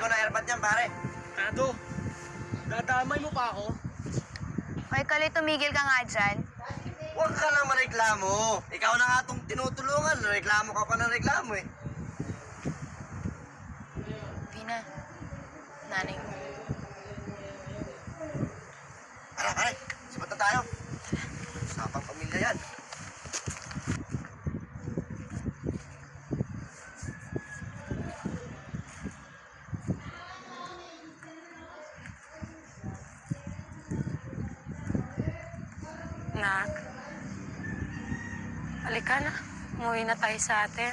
ko ng airpad niyan, pare. Kado, dadamay mo pa ako? Hoy, Kaloy, tumigil ka nga dyan. Huwag ka lang mareklamo. Ikaw na nga itong tinutulungan. Reklamo ka pa ng reklamo eh. Pina, nanay mo. Tara, pare. Sabat na tayo. Usapang pamilya yan. Nak, halika na. Umuwi na tayo sa atin.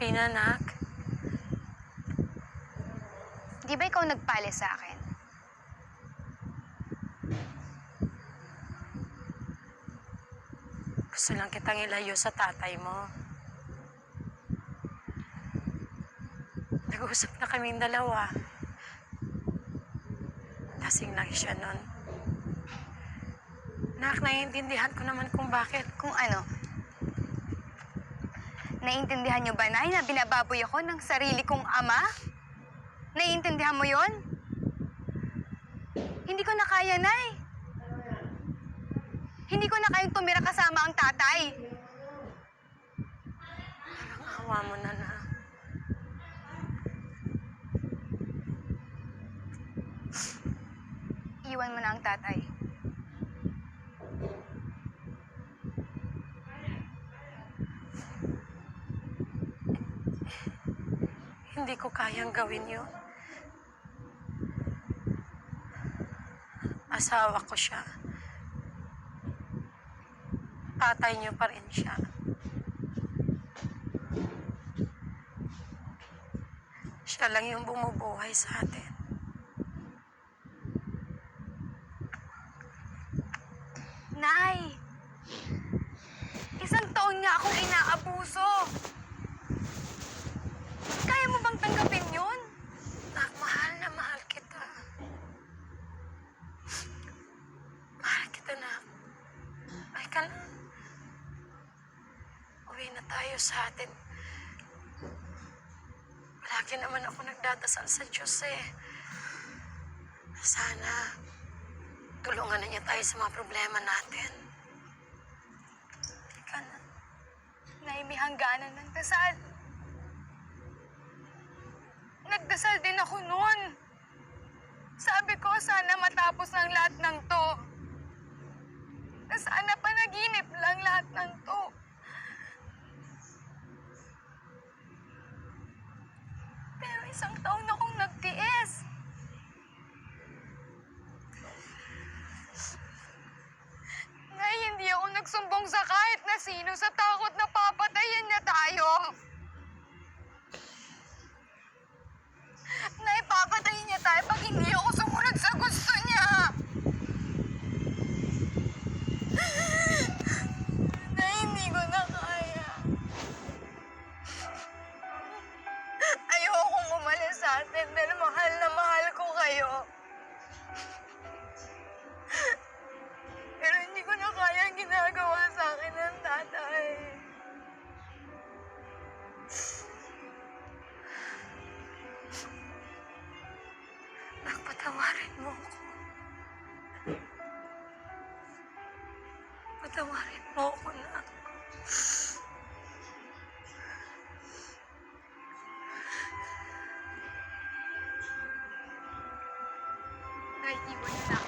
Pina, nak. Di ba ikaw nagpali sa akin? Gusto lang kitang ilayo sa tatay mo. Nag-uusap na kaming dalawa. Lasing lang siya nun. Nak, naiintindihan ko naman kung bakit. Kung ano? Naiintindihan niyo ba, Nay, na binababoy ako ng sarili kong ama? Naiintindihan mo yon? Hindi ko na kaya, Nay. Hindi ko na kayang tumira kasama ang tatay. Parang awa mo na, nak. Iwan mo na ang tatay. Hindi ko kayang gawin yun. Asawa ko siya. Tatay niyo pa rin siya. Siya lang yung bumubuhay sa atin. Nay! Isang taon niya akong inaabuso. Kaya mo bang tanggapin yun? Nak, mahal na mahal kita. Mahal kita, nak. Ay ka na. Uwi na tayo sa atin. Palagi naman ako nagdadasal sa Diyos eh. Sana tulungan na niya tayo sa mga problema natin. Ay ka na. Nay, may hangganan ng dasal. Nagdasal din ako noon. Sabi ko, sana matapos ng lahat ng to. Na sana panaginip lang lahat ng to. Pero isang taon akong nagtiis. Nay, hindi ako nagsumbong sa kahit na sino sa takot na papatayin niya tayo. Nay, papatayin niya tayo pag hindi ako sumunod sa gusto niya. Nay, hindi ko na kaya. Ayokong umalis sa atin dahil mahal na mahal ko kayo. Pero hindi ko na kaya ang ginagawa sa akin ng tatay. Nak, patawarin mo ako. Patawarin mo ako, nak. Nay, iwan niyo na